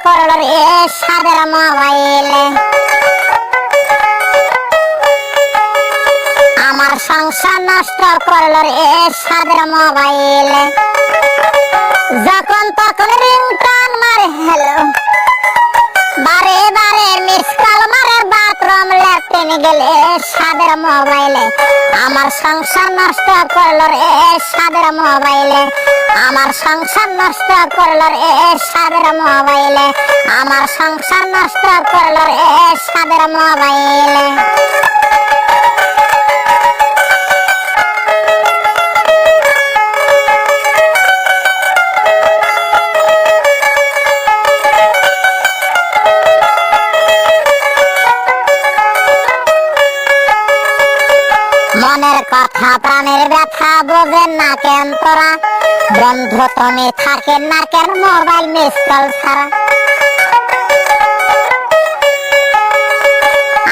করলো রে সাদের মোবাইলে, আমার সংসার নষ্ট করলো রে সাদের মোবাইলে। যখন তখন রিংটন মারে হ্যালো, বারে বারে মিস কল মারে, বাথরুম ল্যাট্রিন গেলে সাদের মোবাইলে, আমার সংসার নষ্ট করলো রে সাদের মোবাইলে, আমার সংসার নষ্ট করলো রে সাদের মোবাইলে, আমার সংসার নষ্ট করলো রে সাদের মোবাইলে। মনের কথা প্রাণের ব্যথা বোঝেন না কেন তোরা, বন্ধু তুমি থাকেন না কেন মোবাইল মিস কল ছাড়া।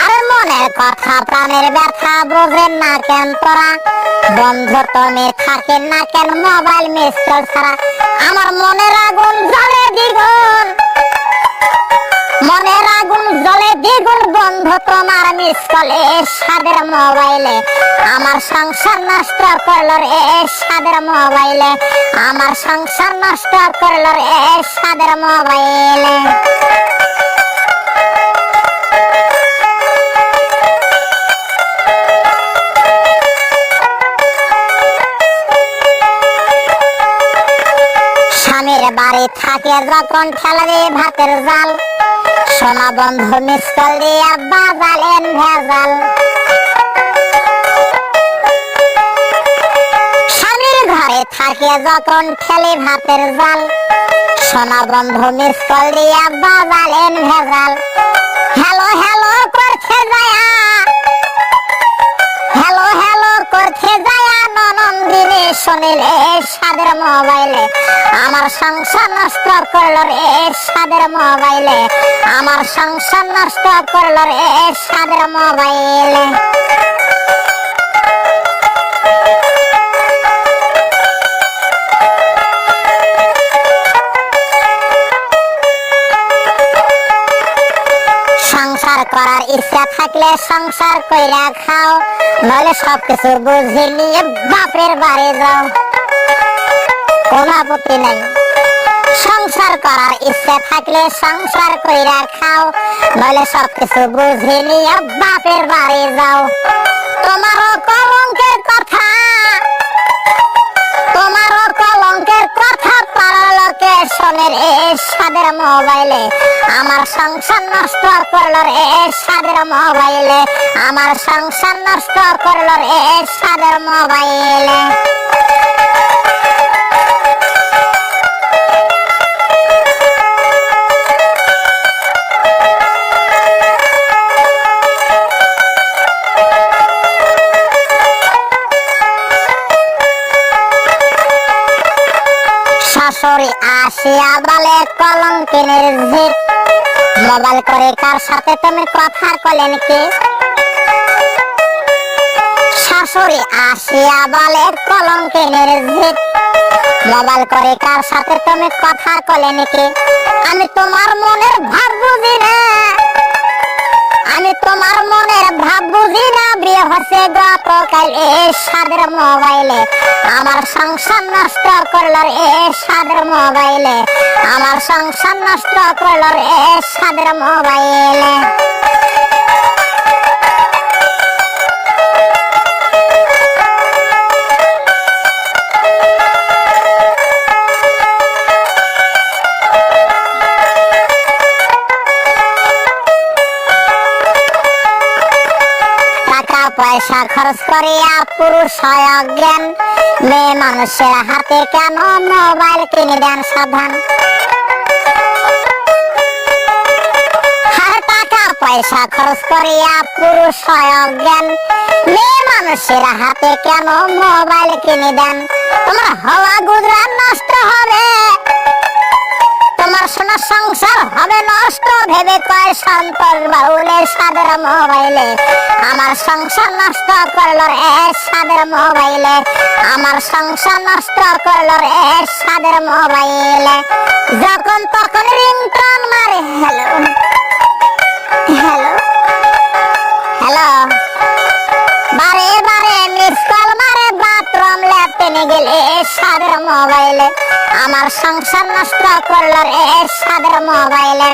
আর মনের কথা প্রাণের ব্যথা বোঝেন না কেন তোরা, বন্ধু তুমি থাকেন না কেন মোবাইল মিস কল ছাড়া। আমার মনের আগুন জ্বলে দ্বিগুণ, মনের আগুন জ্বলে দ্বিগুণ বন্ধু তোমার মিস কলে সাদের মোবাইলে, আমার সংসার নষ্ট করলো রে সাদের মোবাইলে, আমার সংসার নষ্ট করলো রে সাদের মোবাইলে। স্বামীর বাড়ি থাকে যখন ঠেলা দিয়ে ভাতের জাল, সোনা বন্ধু মিস কল দিয়া বাজালেন ভেজাল। স্বামীর ঘরে থাকে যখন ঠেলে ভাতের জাল, সোনা বন্ধু মিস কল দিয়া বাজালেন ভেজাল। হ্যালো হ্যালো করছে যায়া, হ্যালো হ্যালো করছে যায়া ননন্দিনী শুনিলে সাদের মোবাইলে, আমার সংসার নষ্ট করলো রে সাদের মোবাইলে, আমার সংসার নষ্ট করলো রে সাদের মোবাইলে। সংসার করার ইচ্ছা থাকলে সংসার কইরা খাও, নইলে সবকিছু বুঝে নিয়ে বাপের বাড়ি যাও, কোনো আপত্তি নাই। সংসার করার ইচ্ছা থাকলে সংসার কইরা খাও, নইলে সবকিছু বুঝে নিয়ে বাপের বাড়ি যাও। তোমারও কলঙ্কের কথা, তোমারও কলঙ্কের কথা পাড়ার লোকে শোনে রে সাদের মোবাইলে, আমার সংসার নষ্ট করলো রে সাদের মোবাইলে, আমার সংসার নষ্ট করলো রে সাদের মোবাইলে। শাশুড়ি আসিয়া বলে কলঙ্কিনীর ঝিট, মোবাইল করে কার সাথে তুমি কথা কলেন কি। শাশুড়ি আসিয়া বলে কলঙ্কিনীর ঝিট, মোবাইল করে কার সাথে তুমি কথা কলেন কি। আমি তোমার মনের ভাব বুঝি না, আমি তোমার মনের ভাব বুঝি না, বিয়ে হচ্ছে গতকাল সাদের মোবাইলে, আমার সংসার নষ্ট করলো রে সাদের মোবাইলে, আমার সংসার নষ্ট করলো রে সাদের মোবাইলে। পয়সা খরচ করিয়া পুরুষ হয় অজ্ঞান, মেয়ে মানুষের হাতে কেন মোবাইল কিনে দেন সাবধান। টাকা পয়সা খরচ করিয়া পুরুষ হয় অজ্ঞান, মেয়ে মানুষের হাতে কেন মোবাইল কিনে দেন। তোমার হওয়া গুজরাট নষ্ট হবে, আমার সোনা সংসার হবে নষ্ট ভেবে কয় সন্তোষ বাউলের সাদের মোবাইলে আমার সংসার নষ্ট করলো রে সাদের মোবাইলে আমার সংসার নষ্ট করলো রে সাদের মোবাইলে যখন তখন রিংটোন মারে হ্যালো হ্যালো হ্যালো বারে বারে মিস কল মারে বাথরুম ল্যাট্রিনে গেলে সাদের মোবাইলে আমার সংসার নষ্ট করলো রে সাদের মোবাইলে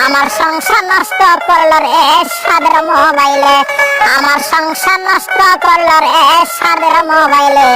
আমার সংসার নষ্ট করলো রে সাদের মোবাইলে আমার সংসার নষ্ট করলো রে সাদের মোবাইলে